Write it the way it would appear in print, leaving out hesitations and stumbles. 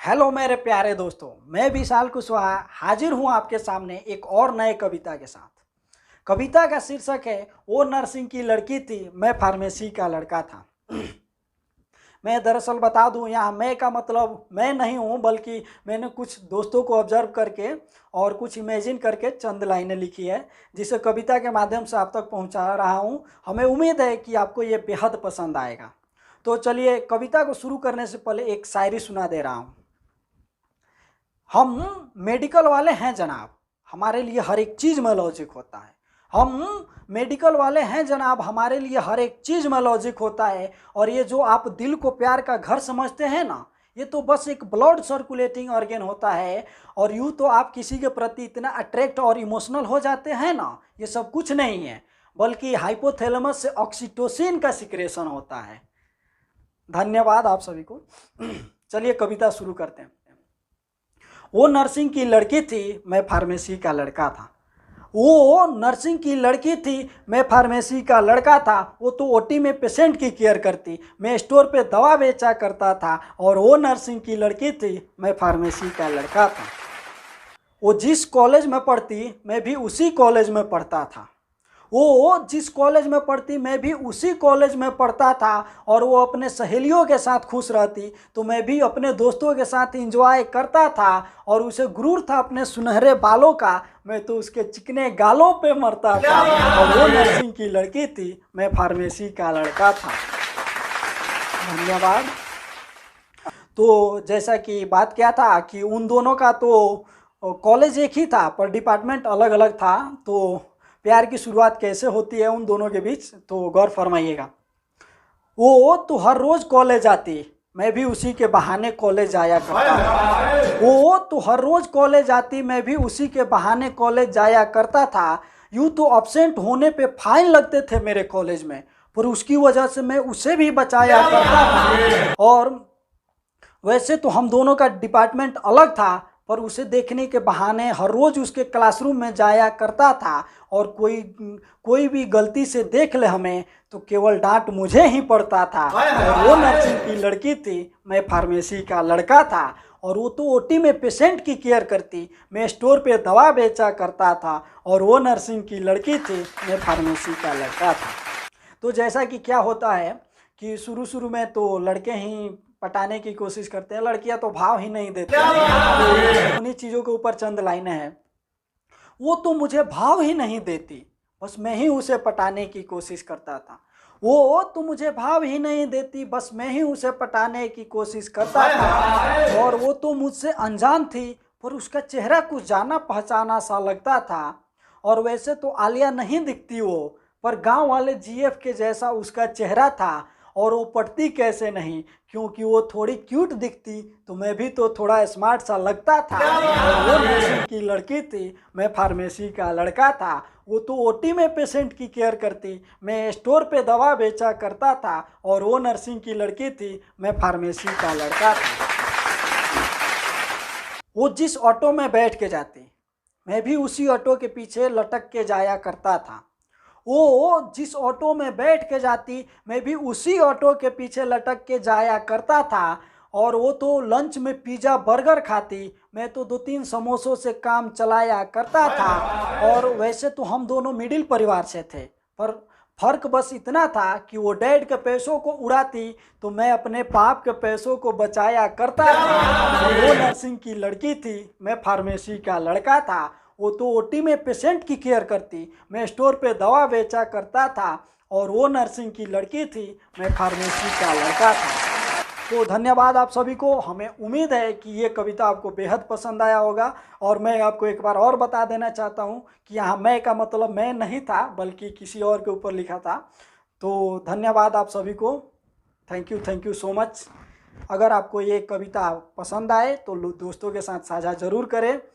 Hello मेरे प्यारे दोस्तों, मैं विशाल कुशवाहा हाजिर हूँ आपके सामने एक और नए कविता के साथ। कविता का शीर्षक है वो नर्सिंग की लड़की थी, मैं फार्मेसी का लड़का था। मैं दरअसल बता दूं, यहाँ मैं का मतलब मैं नहीं हूँ, बल्कि मैंने कुछ दोस्तों को ऑब्जर्व करके और कुछ इमेजिन करके चंद लाइनें लिखी है, जिसे कविता के माध्यम से आप तक पहुँचा रहा हूँ। हमें उम्मीद है कि आपको ये बेहद पसंद आएगा। तो चलिए, कविता को शुरू करने से पहले एक शायरी सुना दे रहा हूँ। हम मेडिकल वाले हैं जनाब, हमारे लिए हर एक चीज़ में लॉजिक होता है। हम मेडिकल वाले हैं जनाब, हमारे लिए हर एक चीज़ में लॉजिक होता है। और ये जो आप दिल को प्यार का घर समझते हैं ना, ये तो बस एक ब्लड सर्कुलेटिंग ऑर्गन होता है। और यूँ तो आप किसी के प्रति इतना अट्रैक्ट और इमोशनल हो जाते हैं ना, ये सब कुछ नहीं है, बल्कि हाइपोथैलेमस से ऑक्सीटोसिन का सिक्रेशन होता है। धन्यवाद आप सभी को। चलिए कविता शुरू करते हैं। वो नर्सिंग की लड़की थी, मैं फार्मेसी का लड़का था। वो नर्सिंग की लड़की थी, मैं फार्मेसी का लड़का था। वो तो ओटी में पेशेंट की केयर करती, मैं स्टोर पे दवा बेचा करता था। और वो नर्सिंग की लड़की थी, मैं फार्मेसी का लड़का था। वो जिस कॉलेज में पढ़ती, मैं भी उसी कॉलेज में पढ़ता था। वो जिस कॉलेज में पढ़ती, मैं भी उसी कॉलेज में पढ़ता था। और वो अपने सहेलियों के साथ खुश रहती, तो मैं भी अपने दोस्तों के साथ एंजॉय करता था। और उसे गुरूर था अपने सुनहरे बालों का, मैं तो उसके चिकने गालों पे मरता था। और वो नर्सिंग की लड़की थी, मैं फार्मेसी का लड़का था। धन्यवाद। तो जैसा कि बात क्या था कि उन दोनों का तो कॉलेज एक ही था, पर डिपार्टमेंट अलग अलग था। तो प्यार की शुरुआत कैसे होती है उन दोनों के बीच, तो गौर फरमाइएगा। वो तो हर रोज कॉलेज आती, मैं भी उसी के बहाने कॉलेज आया करता था। वो तो हर रोज कॉलेज आती, मैं भी उसी के बहाने कॉलेज जाया करता था। यूँ तो अब्सेंट होने पे फाइन लगते थे मेरे कॉलेज में, पर उसकी वजह से मैं उसे भी बचाया करता था। और वैसे तो हम दोनों का डिपार्टमेंट अलग था, पर उसे देखने के बहाने हर रोज़ उसके क्लासरूम में जाया करता था। और कोई भी गलती से देख ले हमें, तो केवल डांट मुझे ही पड़ता था। और वो नर्सिंग की लड़की थी, मैं फार्मेसी का लड़का था। और वो तो ओटी में पेशेंट की केयर करती, मैं स्टोर पे दवा बेचा करता था। और वो नर्सिंग की लड़की थी, मैं फार्मेसी का लड़का था। तो जैसा कि क्या होता है कि शुरू शुरू में तो लड़के ही पटाने की कोशिश करते हैं, लड़कियां तो भाव ही नहीं देती। तो उन्हीं चीज़ों के ऊपर चंद लाइनें हैं। वो तो मुझे भाव ही नहीं देती, बस मैं ही उसे पटाने की कोशिश करता था। वो तो मुझे भाव ही नहीं देती, बस मैं ही उसे पटाने की कोशिश करता था। और वो तो मुझसे अनजान थी, पर उसका चेहरा कुछ जाना पहचाना सा लगता था। और वैसे तो आलिया नहीं दिखती वो, पर गांव वाले जीएफ के जैसा उसका चेहरा था। और वो पटती कैसे नहीं, क्योंकि वो थोड़ी क्यूट दिखती, तो मैं भी तो थोड़ा स्मार्ट सा लगता था। और वो नर्सिंग की लड़की थी, मैं फार्मेसी का लड़का था। वो तो ओटी में पेशेंट की केयर करती, मैं स्टोर पे दवा बेचा करता था। और वो नर्सिंग की लड़की थी, मैं फार्मेसी का लड़का था। वो जिस ऑटो में बैठ के जाती, मैं भी उसी ऑटो के पीछे लटक के जाया करता था। वो जिस ऑटो में बैठ के जाती, मैं भी उसी ऑटो के पीछे लटक के जाया करता था। और वो तो लंच में पिज़्ज़ा बर्गर खाती, मैं तो 2-3 समोसों से काम चलाया करता था। और वैसे तो हम दोनों मिडिल परिवार से थे, पर फर्क बस इतना था कि वो डैड के पैसों को उड़ाती, तो मैं अपने बाप के पैसों को बचाया करता था। और वो नर्सिंग की लड़की थी, मैं फार्मेसी का लड़का था। वो तो ओटी में पेशेंट की केयर करती, मैं स्टोर पे दवा बेचा करता था। और वो नर्सिंग की लड़की थी, मैं फार्मेसी का लड़का था। तो धन्यवाद आप सभी को। हमें उम्मीद है कि ये कविता आपको बेहद पसंद आया होगा। और मैं आपको एक बार और बता देना चाहता हूँ कि यहाँ मैं का मतलब मैं नहीं था, बल्कि किसी और के ऊपर लिखा था। तो धन्यवाद आप सभी को। Thank you so much. अगर आपको ये कविता पसंद आए तो दोस्तों के साथ साझा ज़रूर करें।